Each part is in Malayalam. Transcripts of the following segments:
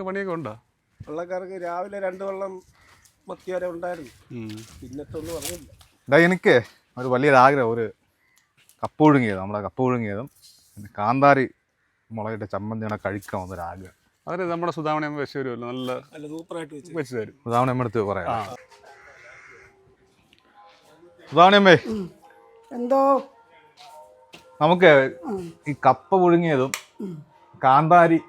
പണിയൊക്കെ ഉണ്ടോ? വള്ളക്കാർക്ക് രാവിലെ 2 വള്ളം മത്തി വരെ ഉണ്ടായിരുന്നു. പിന്നത്തെ ഒന്നും പറഞ്ഞില്ല. എനിക്ക് ഒരു വലിയൊരു ആഗ്രഹം, ഒരു കപ്പ പുഴുങ്ങിയത്, നമ്മുടെ കപ്പ പുഴുങ്ങിയതും പിന്നെ കാന്താരി മുളകിട്ട് ചമ്മന്തിയാണ് കഴിക്കാമെന്നൊരു ആഗ്രഹം. അതിന് നമ്മുടെ സുധാമണിയമ്മ വെച്ച് തരുമല്ലോ, നല്ല സൂപ്പറായിട്ട് വെച്ച് തരും. സുധാമണിയമ്മ എടുത്ത് പറയാം. സുധാമണിയമ്മേ, എന്തോ നമുക്ക് ഈ കപ്പ പുഴുങ്ങിയതും കാന്താരി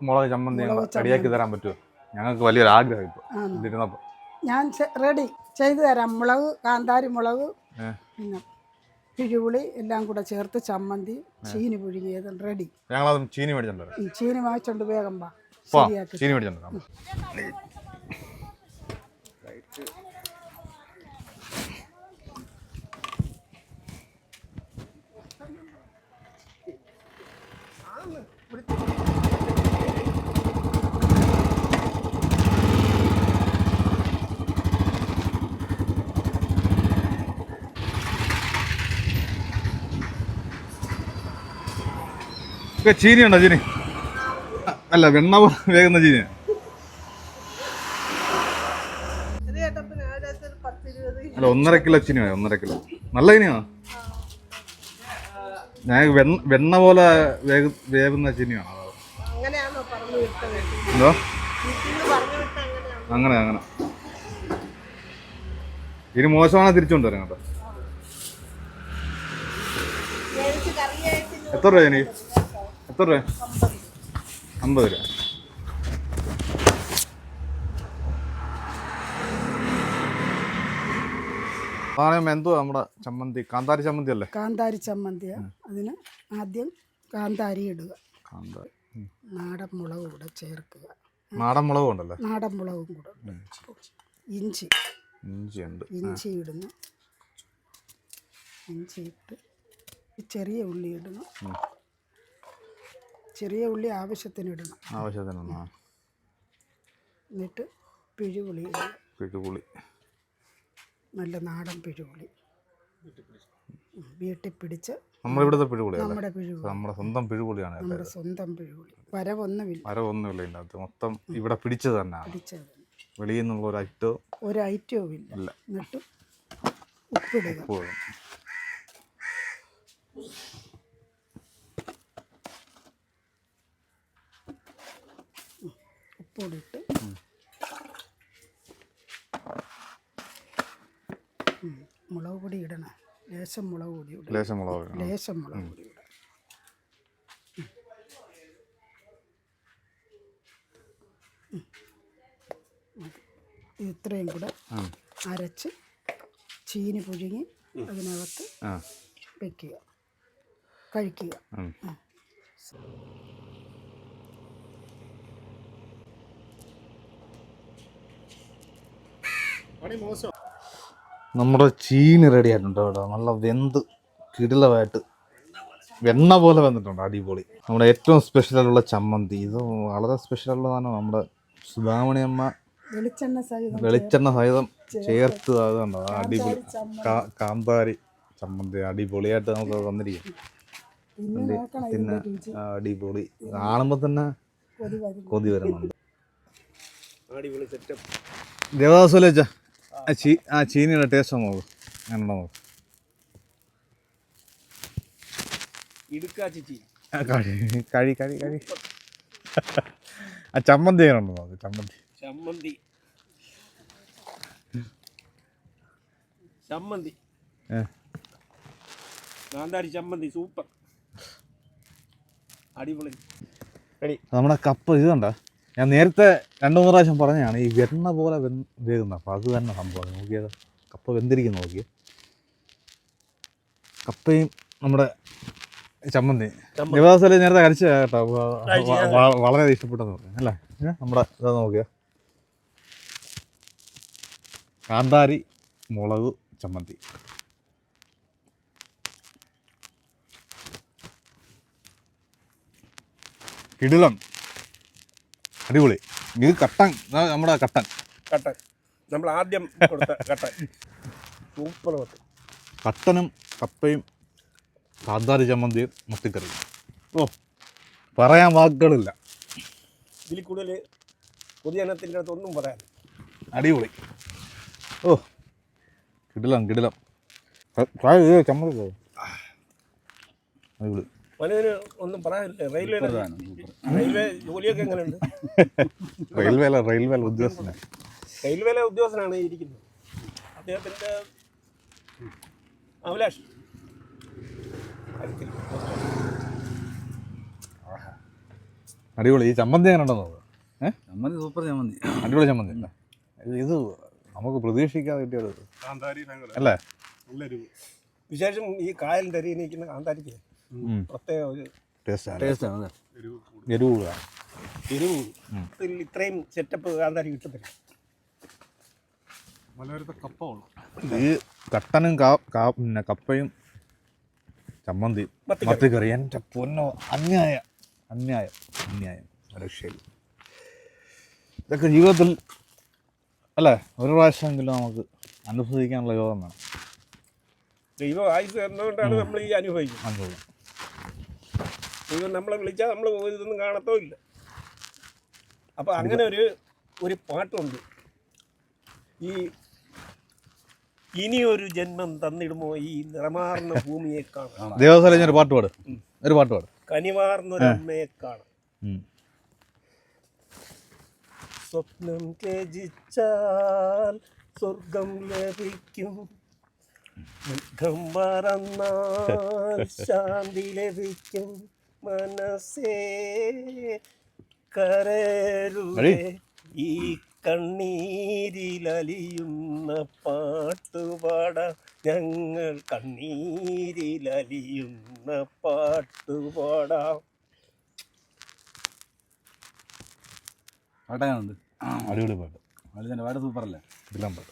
മുളക് ചമ്മന്തി റെഡിയാക്കി തരാൻ പറ്റുമോ? ഞങ്ങൾക്ക് വലിയൊരു ആഗ്രഹം ഇപ്പോൾ ഇരുന്നപ്പോൾ. ഞാൻ റെഡി ചെയ്തു തരാം. മുളക്, കാന്താരി മുളക്, പിന്നെ പിഴുപുളി എല്ലാം കൂടെ ചേർത്ത് ചമ്മന്തി, ചീനി പുഴുങ്ങിയത് റെഡി. ഞങ്ങളത് ചീനി മേടിച്ചിട്ടുണ്ട്. ചീനി വാങ്ങിച്ചോണ്ട് വേഗം വാ, ചീനി മേടിച്ചിട്ടുണ്ട്. ചീനി ഉണ്ടോ? ചീനി അല്ല, വെണ്ണ വേകുന്ന ചീനി. അല്ല, 1.5 കിലോ ചീനി മതി. 1.5 കിലോ നല്ല ചീനിയാണോ? ഞാൻ വെണ്ണ പോലെ വേകുന്ന ചീനിയാണോ? എന്തോ അങ്ങനെ ഇനി മോശമാണ്, തിരിച്ചുകൊണ്ട് വരാം കേട്ടോ. എത്ര രൂപ ചീനി? എത്ര രൂപ? 50 രൂപ. എന്തോ നമ്മുടെ ചമ്മന്തി, കാന്താരി ചമ്മന്തി അല്ലേ? കാന്താരി ചമ്മന്തിയാ. അതിന് ആദ്യം കാന്താരി ഇടുക, നാടൻ മുളക് കൂടെ ചേർക്കുക. നാടൻ മുളകും ഉണ്ടല്ലോ. നാടൻ മുളകും കൂടെ, ഇഞ്ചി ഇടുന്നു. ഇഞ്ചി ഇട്ട് ചെറിയ ഉള്ളി ഇടണം. ചെറിയ ഉള്ളി ആവശ്യത്തിന് ഇടണം. എന്നിട്ട് പിഴുപുളി ഇടുക. നല്ല നാടൻ പിഴുപുളി, വീട്ടിൽ പിടിച്ച് നമ്മുടെ പിഴുപുളി, നമ്മുടെ സ്വന്തം പിഴുപുളിയാണ്. നമ്മുടെ സ്വന്തം പിഴുപുളി. വരവൊന്നുമില്ല ഇതിനകത്ത്, മൊത്തം ഇവിടെ പിടിച്ചത് തന്നെ. വെളിയിൽ നിന്നുള്ള ഒരു ഐറ്റവും ഇല്ല. എന്നിട്ട് ഉപ്പിടുക. ഉപ്പിട്ട് മുളക് പൊടി ഇടണം. ലേശം മുളക് പൊടി ഇടണം. ലേശം മുളക് പൊടി ഇടണം. ഇത്രയും കൂടെ അരച്ച് ചീനി പുഴുങ്ങി അതിനകത്ത് വെക്കുക, കഴിക്കുക. നമ്മുടെ ചീനി റെഡി ആയിട്ടുണ്ട് കേട്ടോ. നല്ല വെന്ത് കിടിലമായിട്ട് വെണ്ണ പോലെ വന്നിട്ടുണ്ട്. അടിപൊളി. നമ്മുടെ ഏറ്റവും സ്പെഷ്യലായിട്ടുള്ള ചമ്മന്തി, ഇത് വളരെ സ്പെഷ്യലുള്ളതാണ്. നമ്മുടെ സുധാമണിയമ്മ വെളിച്ചെണ്ണ സഹിതം ചേർത്ത് അത് കണ്ടോ, അടിപൊളി കാന്താരി ചമ്മന്തി അടിപൊളിയായിട്ട് നമുക്ക് വന്നിരിക്കും. പിന്നെ അടിപൊളി, കാണുമ്പോൾ തന്നെ കൊതി വരുന്നുണ്ട്. ദേവദാസല്ലേ വെച്ചാ ചീനിയുടെ ടേസ്റ്റ് നോക്കൂ, ഞാനുണ്ടോ നോക്കൂ. കഴി ആ ചമ്മന്തി എങ്ങനെയുണ്ടോ നോക്ക്. ചമ്മന്തി കാന്താരി ചമ്മന്തി സൂപ്പർ, അടിപൊളി. നമ്മുടെ കപ്പ ഇത് കണ്ട, ഞാൻ നേരത്തെ 2-3 പ്രാവശ്യം പറഞ്ഞതാണ് ഈ വെണ്ണ പോലെ വേകുന്ന. അപ്പം അത് തന്നെ സംഭവം. നോക്കിയത് കപ്പ വെന്തിരിക്കുന്നു. നോക്കിയ കപ്പയും നമ്മുടെ ചമ്മന്തി ദേവദാസല്ലേ നേരത്തെ കഴിച്ച കേട്ടോ, വളരെ ഇഷ്ടപ്പെട്ടെന്ന് പറഞ്ഞു അല്ലേ? നമ്മുടെ ഇതാ നോക്കിയ കാന്താരി മുളക് ചമ്മന്തി. കിടിലം, അടിപൊളി. ഇത് കട്ടൻ, നമ്മുടെ കട്ടൻ നമ്മൾ ആദ്യം കൊടുത്ത കട്ടൻ സൂപ്പർ. കട്ടനും കപ്പയും കാന്താരി ചമ്മന്തിയും മത്തിക്കറിയും. ഓ, പറയാൻ വാക്കുകളില്ല. ഇതിൽ കൂടുതൽ പൊതുജനത്തിൻ്റെ അടുത്ത് ഒന്നും പറയാൻ. അടിപൊളി. ഓ കിടിലം കിടിലം. ട്രൈ ചെയ്ത് ചമ്മന്തി അടിപൊളി. മനോന് ഒന്നും പറയാനില്ല. റെയിൽവേ ജോലിയൊക്കെ എങ്ങനെയുണ്ട്? റെയിൽവേ ഉദ്യോഗസ്ഥനാണ്. റെയിൽവേയിലെ ഉദ്യോഗസ്ഥനാണ് ഈ ഇരിക്കുന്നത്. അദ്ദേഹത്തിൻ്റെ അഭിലാഷ് അടിപൊളി. ഈ ചമ്മന്തി എങ്ങനെ ഉണ്ടെന്ന് തോന്നുന്നു. ചമ്മന്തി സൂപ്പർ ചമ്മന്തി, അടിപൊളി ചമ്മന്തി അല്ല ഇത് നമുക്ക് പ്രതീക്ഷിക്കാതെ കിട്ടിയത് കാന്താരി ഭയങ്കര അല്ലേ? നല്ലൊരു വിശേഷം ഈ കായലിൻ്റെ അരിയിൽ നിൽക്കുന്ന കാന്താരിക്ക് പ്രത്യേക ഒരു ടേസ്റ്റാണ്. എരിവ് ഇതിൽ ഇത്രയും സെറ്റപ്പ് കാന്താരി കിട്ടത്തില്ല. മലയോരത്തെ കപ്പ ഉള്ളു. ഈ കട്ടനും പിന്നെ കപ്പയും ചമ്മന്തി മത്തിക്കറി എൻ്റെ പൊന്നോ അന്യായം അന്യായം അന്യായം രക്ഷയില്ല. ഇതൊക്കെ ജീവിതത്തിൽ അല്ലേ ഒരു പ്രാവശ്യമെങ്കിലും നമുക്ക് അനുഭവിക്കാനുള്ള യോഗം വേണം. ദൈവം ആയുസ് എന്നതുകൊണ്ടാണ് നമ്മൾ ഈ അനുഭവിക്കുന്നത്. അനുഭവം ദൈവം നമ്മളെ വിളിച്ചാൽ നമ്മൾ ഇതൊന്നും കാണത്തോ ഇല്ല. അപ്പോൾ അങ്ങനെ ഒരു പാട്ടുണ്ട്. ഈ ഇനിയൊരു ജന്മം തന്നിടുമോ ഈ നിറമാർന്ന ഭൂമിയെ കാണാം, ദേവസ്ഥലം ഒരു പാട്ട് പാട് കനിമാർന്നൊരമ്മയെ കാണാം. സ്വപ്നം ത്യജിച്ചാൽ സ്വർഗം ലഭിക്കും, യുദ്ധം മറന്നാൽ ശാന്തി ലഭിക്കും. മനസ്സേ കരരുതേ ഈ കണ്ണീരിലലിയുന്ന പാട്ടുപാടാം ഞങ്ങൾ, കണ്ണീരിലലിയുന്ന പാട്ടുപാടാം. പാട്ടങ്ങനുണ്ട്? അടിപൊളി പാട്ട്. പാട്ട് സൂപ്പറല്ലേ? ഇതിലാൻ പാട്ട്.